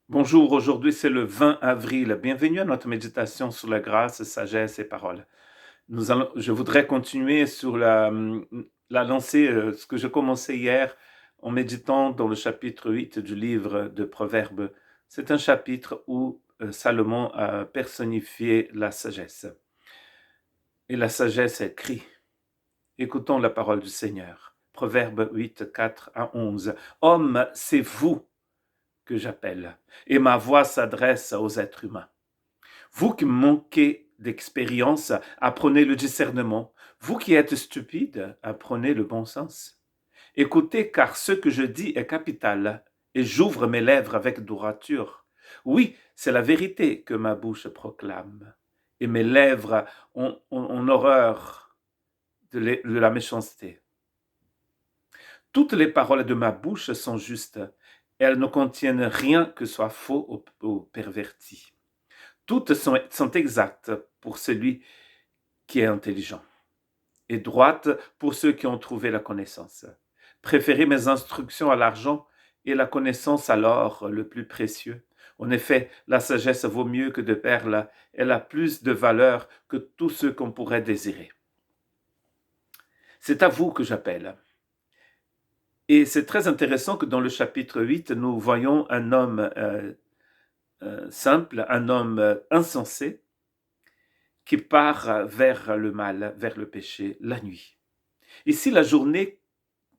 Bonjour, aujourd'hui c'est le 20 avril. Bienvenue à notre méditation sur la grâce, sagesse et parole. Je voudrais continuer sur la lancée, ce que j'ai commencé hier en méditant dans le chapitre 8 du livre de Proverbes. C'est un chapitre où Salomon a personnifié la sagesse. Et la sagesse est crie. Écoutons la parole du Seigneur. Proverbe 8, 4 à 11. Homme, c'est vous que j'appelle, et ma voix s'adresse aux êtres humains. Vous qui manquez d'expérience, apprenez le discernement. Vous qui êtes stupide, apprenez le bon sens. Écoutez, car ce que je dis est capital, et j'ouvre mes lèvres avec droiture. Oui, c'est la vérité que ma bouche proclame, et mes lèvres ont horreur de la méchanceté. Toutes les paroles de ma bouche sont justes, et elles ne contiennent rien que soit faux ou perverti. Toutes sont exactes pour celui qui est intelligent, et droites pour ceux qui ont trouvé la connaissance. Préférez mes instructions à l'argent et la connaissance à l'or le plus précieux. En effet, la sagesse vaut mieux que de perles, elle a plus de valeur que tout ce qu'on pourrait désirer. C'est à vous que j'appelle. Et c'est très intéressant que dans le chapitre 8, nous voyons un homme simple, un homme insensé, qui part vers le mal, vers le péché, la nuit. Ici, la journée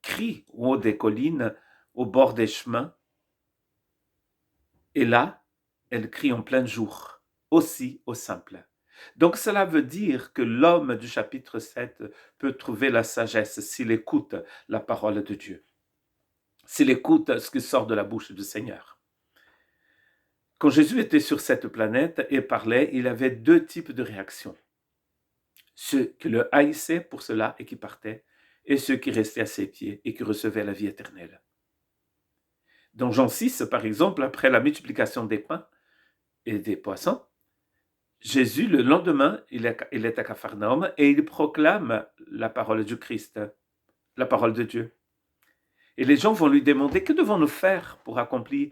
crie au haut des collines, au bord des chemins, et là, elle crie en plein jour, aussi au simple. Donc cela veut dire que l'homme du chapitre 7 peut trouver la sagesse s'il écoute la parole de Dieu, s'il écoute ce qui sort de la bouche du Seigneur. Quand Jésus était sur cette planète et parlait, il avait deux types de réactions. Ceux qui le haïssaient pour cela et qui partaient, et ceux qui restaient à ses pieds et qui recevaient la vie éternelle. Dans Jean 6, par exemple, après la multiplication des pains et des poissons, Jésus, le lendemain, il est à Capharnaüm et il proclame la parole du Christ, la parole de Dieu. Et les gens vont lui demander, que devons-nous faire pour accomplir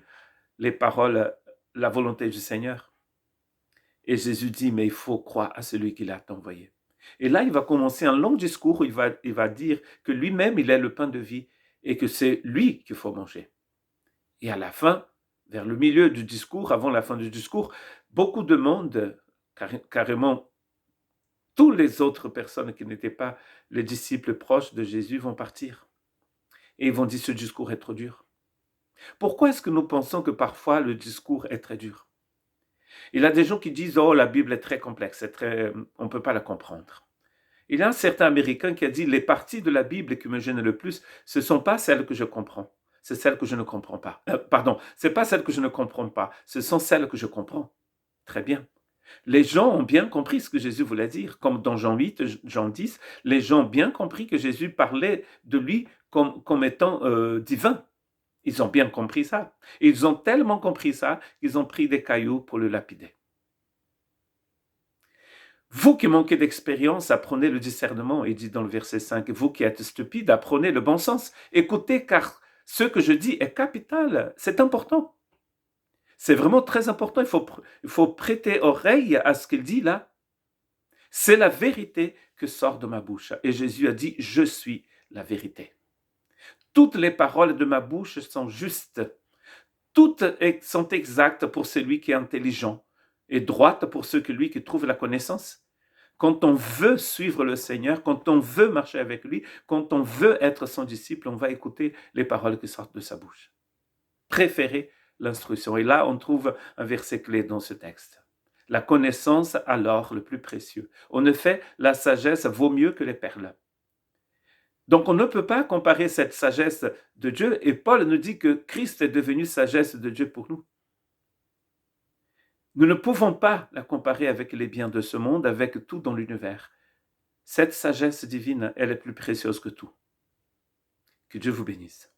les paroles, la volonté du Seigneur? Et Jésus dit, mais il faut croire à celui qui l'a envoyé. Et là, il va commencer un long discours où il va dire que lui-même, il est le pain de vie et que c'est lui qu'il faut manger. Et à la fin, vers le milieu du discours, avant la fin du discours, beaucoup de monde, carrément toutes les autres personnes qui n'étaient pas les disciples proches de Jésus vont partir. Et ils vont dire, ce discours est trop dur. Pourquoi est-ce que nous pensons que parfois le discours est très dur? Il y a des gens qui disent, oh, la Bible est très complexe, on ne peut pas la comprendre. Il y a un certain Américain qui a dit, les parties de la Bible qui me gênent le plus, ce ne sont pas celles que je comprends, c'est celles que je ne comprends pas. Ce n'est pas celles que je ne comprends pas, ce sont celles que je comprends. Très bien. Les gens ont bien compris ce que Jésus voulait dire. Comme dans Jean 8, Jean 10, les gens ont bien compris que Jésus parlait de lui comme étant divin. Ils ont bien compris ça. Ils ont tellement compris ça qu'ils ont pris des cailloux pour le lapider. Vous qui manquez d'expérience, apprenez le discernement, il dit dans le verset 5. Vous qui êtes stupides, apprenez le bon sens. Écoutez, car ce que je dis est capital. C'est important. C'est vraiment très important. Il faut prêter oreille à ce qu'il dit là. C'est la vérité que sort de ma bouche. Et Jésus a dit, je suis la vérité. Toutes les paroles de ma bouche sont justes. Toutes sont exactes pour celui qui est intelligent et droites pour celui qui trouve la connaissance. Quand on veut suivre le Seigneur, quand on veut marcher avec lui, quand on veut être son disciple, on va écouter les paroles qui sortent de sa bouche. Préférez l'instruction. Et là, on trouve un verset clé dans ce texte. La connaissance alors le plus précieux. En effet, la sagesse vaut mieux que les perles. Donc on ne peut pas comparer cette sagesse de Dieu, et Paul nous dit que Christ est devenu sagesse de Dieu pour nous. Nous ne pouvons pas la comparer avec les biens de ce monde, avec tout dans l'univers. Cette sagesse divine, elle est plus précieuse que tout. Que Dieu vous bénisse.